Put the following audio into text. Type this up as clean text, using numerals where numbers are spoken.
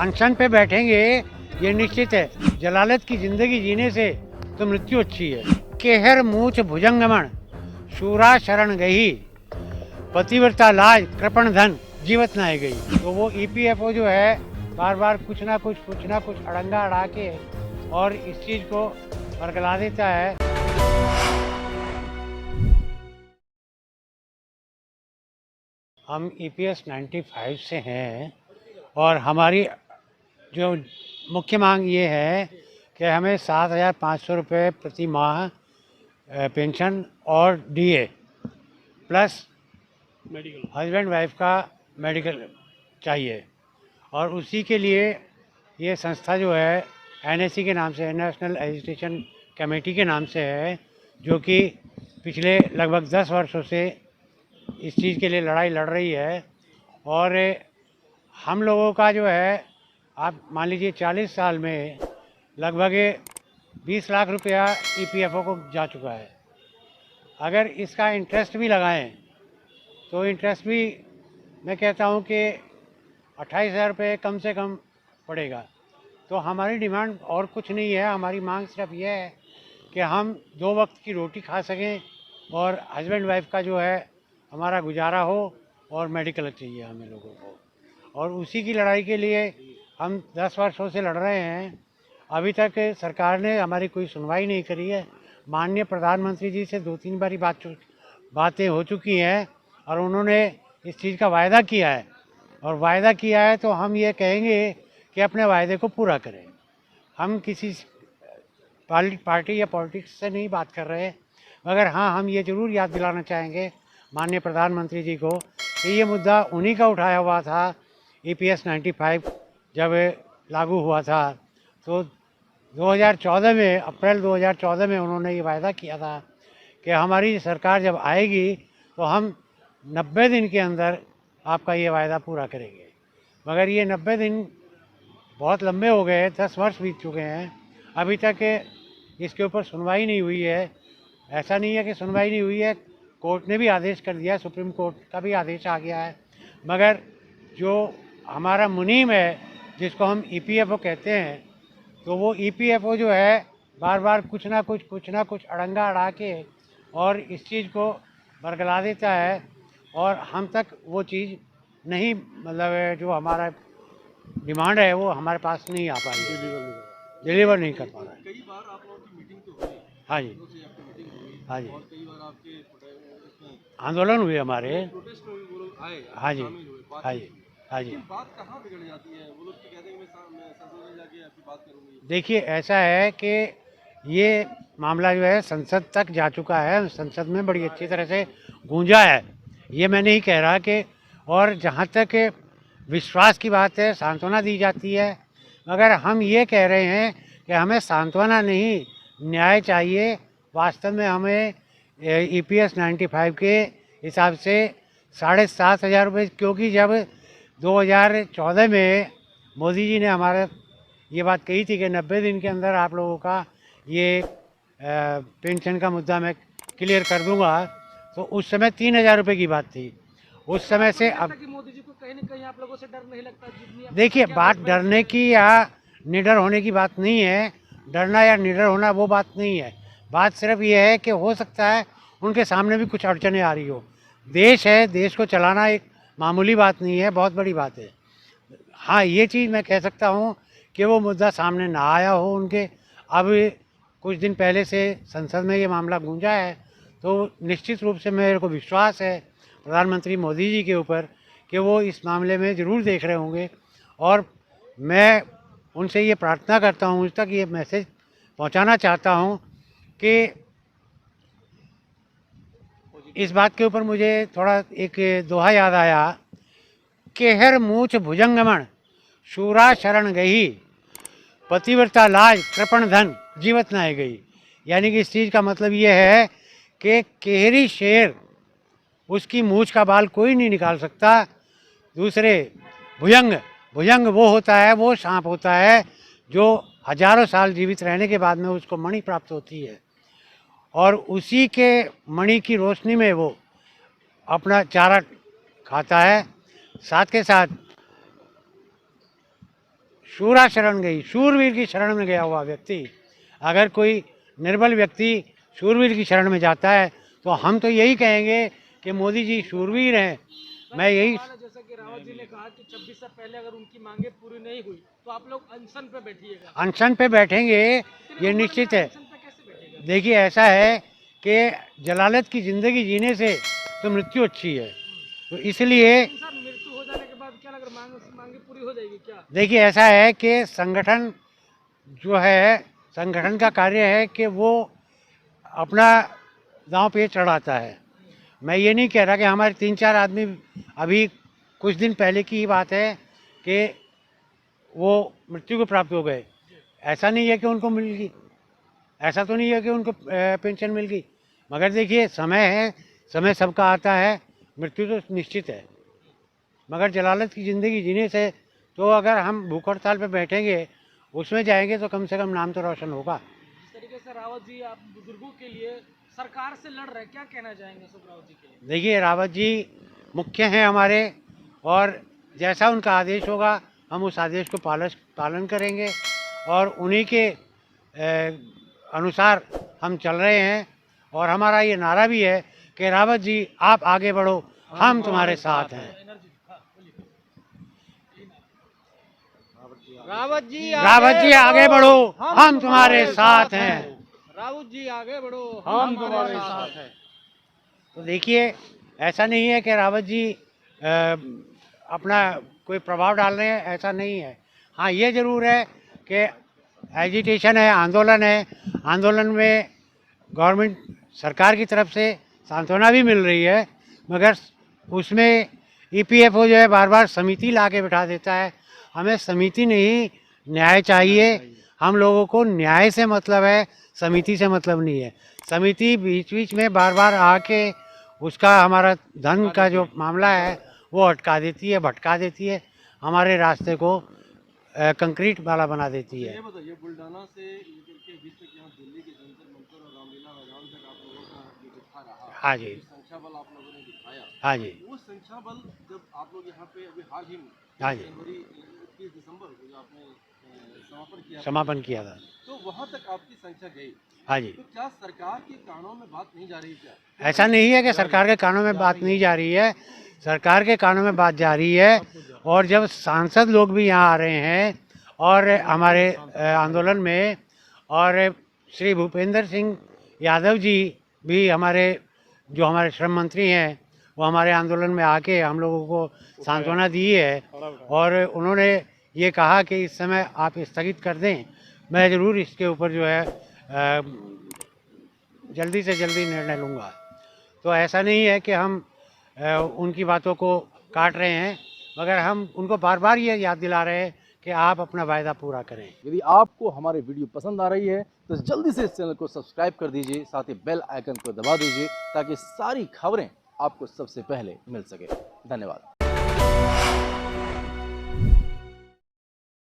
अनशन पे बैठेंगे ये निश्चित है। जलालत की जिंदगी जीने से तो मृत्यु अच्छी है। केहर मूछ भुजंगमण शूरा शरण गई, पतिव्रता लाज कृपण धन जीवत न गई। तो वो ईपीएफओ जो है बार बार कुछ ना कुछ अड़ंगा अड़ा के और इस चीज को बरगला देता है। हम ईपीएस 95 से हैं और हमारी जो मुख्य मांग ये है कि हमें 7,500 रुपये प्रति माह पेंशन और डीए प्लस हस्बैंड वाइफ का मेडिकल चाहिए। और उसी के लिए ये संस्था जो है एनएससी के नाम से है, नेशनल एजुकेशन कमेटी के नाम से है, जो कि पिछले लगभग 10 वर्षों से इस चीज़ के लिए लड़ाई लड़ रही है। और हम लोगों का जो है, आप मान लीजिए 40 साल में लगभग 20 लाख रुपया ईपीएफओ को जा चुका है। अगर इसका इंटरेस्ट भी लगाएं तो इंटरेस्ट भी मैं कहता हूं कि 28,000 रुपये कम से कम पड़ेगा। तो हमारी डिमांड और कुछ नहीं है, हमारी मांग सिर्फ यह है कि हम 2 वक्त की रोटी खा सकें और हस्बैंड वाइफ का जो है हमारा गुजारा हो, और मेडिकल चाहिए हमें लोगों को। और उसी की लड़ाई के लिए हम 10 वर्षों से लड़ रहे हैं। अभी तक सरकार ने हमारी कोई सुनवाई नहीं करी है। माननीय प्रधानमंत्री जी से 2-3 बारी बातें हो चुकी हैं और उन्होंने इस चीज़ का वायदा किया है। और वायदा किया है तो हम ये कहेंगे कि अपने वायदे को पूरा करें। हम किसी पार्टी या पॉलिटिक्स से नहीं बात कर रहे, मगर हाँ, हम ये ज़रूर याद दिलाना चाहेंगे माननीय प्रधानमंत्री जी को कि ये मुद्दा उन्हीं का उठाया हुआ था। ईपीएस 95 जब लागू हुआ था तो 2014 में, अप्रैल 2014 में उन्होंने ये वायदा किया था कि हमारी सरकार जब आएगी तो हम 90 दिन के अंदर आपका ये वायदा पूरा करेंगे। मगर ये 90 दिन बहुत लंबे हो गए, 10 वर्ष बीत चुके हैं, अभी तक इसके ऊपर सुनवाई नहीं हुई है। ऐसा नहीं है कि सुनवाई नहीं हुई है, कोर्ट ने भी आदेश कर दिया, सुप्रीम कोर्ट का भी आदेश आ गया है। मगर जो हमारा मुनीम है, जिसको हम ईपीएफओ कहते हैं, तो वो ईपीएफओ जो है बार बार कुछ ना कुछ अड़ंगा अड़ा के और इस चीज़ को बरगला देता है, और हम तक वो चीज़ नहीं, मतलब जो हमारा डिमांड है वो हमारे पास नहीं आ पा रही है, डिलीवर नहीं कर पा रहा है। कई बार आप लोगों की मीटिंग तो हुई, हाँ जी, मीटिंग हुई, हाँ जी, और कई बार आपके आंदोलन हुए हमारे। प्रोटेस्ट में भी वो लोग आए, हाँ जी, शामिल हुए, हाँ बातचीत जी, हुई। हाँ जी। लेकिन बात कहाँ बिगड़ जाती है? वो लोग तो कहते हैं कि मैं संसद में जाके आपकी बात करूंगी। देखिए, ऐसा है कि ये मामला जो है संसद तक जा चुका है, संसद में बड़ी अच्छी तरह से गूंजा है, ये मैं नहीं कह रहा कि, और जहाँ तक विश्वास की बात है, सांत्वना दी जाती है, मगर हम ये कह रहे हैं कि हमें सांत्वना नहीं, न्याय चाहिए। वास्तव में हमें ईपीएस 95 के हिसाब से 7,500 रुपये, क्योंकि जब 2014 में मोदी जी ने हमारे ये बात कही थी कि 90 दिन के अंदर आप लोगों का ये पेंशन का मुद्दा मैं क्लियर कर दूंगा, तो उस समय 3,000 रुपये की बात थी। उस समय से अब मोदी जी को कहीं ना कहीं आप लोगों से डर नहीं लगता? देखिए, बात डरने की या निडर होने की बात नहीं है। डरना या निडर होना वो बात नहीं है। बात सिर्फ ये है कि हो सकता है उनके सामने भी कुछ अड़चने आ रही हो। देश है, देश को चलाना एक मामूली बात नहीं है, बहुत बड़ी बात है। हाँ, ये चीज़ मैं कह सकता हूँ कि वो मुद्दा सामने ना आया हो उनके। अब कुछ दिन पहले से संसद में ये मामला गूंजा है, तो निश्चित रूप से मेरे को विश्वास है प्रधानमंत्री मोदी जी के ऊपर कि वो इस मामले में ज़रूर देख रहे होंगे। और मैं उनसे ये प्रार्थना करता हूँ, उस तक ये मैसेज पहुँचाना चाहता हूँ कि इस बात के ऊपर मुझे थोड़ा एक दोहा याद आया, केहर मूछ भुजंगमण शूरा शरण गई, पतिव्रता लाज कृपण धन जीवत न गई। यानी कि इस चीज़ का मतलब ये है कि केहरी शेर, उसकी मूछ का बाल कोई नहीं निकाल सकता। दूसरे भुजंग, भुजंग वो होता है, वो सांप होता है जो हजारों साल जीवित रहने के बाद में उसको मणि प्राप्त होती है, और उसी के मणि की रोशनी में वो अपना चारा खाता है। साथ के साथ शूरा शरण गई, शूरवीर की शरण में गया हुआ व्यक्ति, अगर कोई निर्बल व्यक्ति शूरवीर की शरण में जाता है तो हम तो यही कहेंगे कि मोदी जी शूरवीर हैं। मैं यही, जैसा कि रावत जी ने कहा कि 26 से पहले अगर उनकी मांगे पूरी नहीं हुई तो आप लोग अनशन पे बैठिएगा। अनशन पे बैठेंगे, ये निश्चित है। अनशन पे कैसे बैठेगा? देखिए ऐसा है कि जलालत की ज़िंदगी जीने से तो मृत्यु अच्छी है, तो इसलिए सर मृत्यु हो जाने के बाद क्या लग रहा है, मांगे पूरी हो जाएगी क्या? देखिए ऐसा है कि संगठन जो है, संगठन का कार्य है कि वो अपना दांव पे चढ़ाता है। मैं ये नहीं कह रहा कि हमारे 3-4 आदमी, अभी कुछ दिन पहले की ही बात है कि वो मृत्यु को प्राप्त हो गए। ऐसा नहीं है कि उनको मिल गई, ऐसा तो नहीं है कि उनको पेंशन मिल गई, मगर देखिए समय है, समय सबका आता है, मृत्यु तो निश्चित है। मगर जलालत की ज़िंदगी जीने से तो अगर हम भूख हड़ताल पे बैठेंगे, उसमें जाएंगे तो कम से कम नाम तो रोशन होगा। जिस तरीके से रावत जी आप बुजुर्गों के लिए सरकार से लड़ रहे हैं, क्या कहना चाहेंगे सब रावत जी के लिए? देखिए रावत जी मुख्य हैं हमारे, और जैसा उनका आदेश होगा हम उस आदेश को पालन करेंगे, और उन्हीं के अनुसार हम चल रहे हैं। और हमारा ये नारा भी है कि रावत जी आप आगे बढ़ो, हम तुम्हारे साथ हैं। रावत जी आगे बढ़ो, हम तुम्हारे साथ हैं। रावत जी आगे बढ़ो, हम तुम्हारे साथ हैं। तो देखिए ऐसा नहीं है कि रावत जी अपना कोई प्रभाव डाल रहे हैं, ऐसा नहीं है। हाँ ये ज़रूर है कि एजिटेशन है, आंदोलन है, आंदोलन में गवर्नमेंट सरकार की तरफ से सांत्वना भी मिल रही है, मगर उसमें ईपीएफओ जो है बार बार समिति ला के बिठा देता है। हमें समिति नहीं, न्याय चाहिए। हम लोगों को न्याय से मतलब है, समिति से मतलब नहीं है। समिति बीच बीच में बार बार आके उसका हमारा धन का जो मामला है वो अटका देती है, भटका देती है, हमारे रास्ते को कंक्रीट वाला बना देती है। ये बताइए, बुल्डाना से लेकर के अभी तक यहाँ दिल्ली के जंतर मंतर और रामलीला मैदान तक आप लोगों का ये दिखा रहा, हाँ जी, जो संख्या बल आप लोगों ने दिखाया, हाँ जी, वो संख्या बल जब आप लोग यहाँ पे अभी हाल ही में हाँ जी, जनवरी 21 दिसंबर को जो आपने समापन किया था, तो वहाँ तक आपकी संख्या गई, हाँ जी। तो क्या सरकार के कानों में बात नहीं जा रही क्या? ऐसा नहीं है कि सरकार के कानों में बात नहीं जा रही है, सरकार के कानों में बात जा रही है। और जब सांसद लोग भी यहाँ आ रहे हैं और हमारे आंदोलन में, और श्री भूपेंद्र सिंह यादव जी भी हमारे जो हमारे श्रम मंत्री हैं, वो हमारे आंदोलन में आके हम लोगों को सांत्वना दी है, और उन्होंने ये कहा कि इस समय आप स्थगित कर दें। मैं ज़रूर इसके ऊपर जो है जल्दी से जल्दी निर्णय लूँगा। तो ऐसा नहीं है कि हम उनकी बातों को काट रहे हैं, मगर हम उनको बार बार ये याद दिला रहे हैं कि आप अपना वायदा पूरा करें। यदि आपको हमारी वीडियो पसंद आ रही है तो जल्दी से इस चैनल को सब्सक्राइब कर दीजिए, साथ ही बेल आइकन को दबा दीजिए ताकि सारी खबरें आपको सबसे पहले मिल सके। धन्यवाद।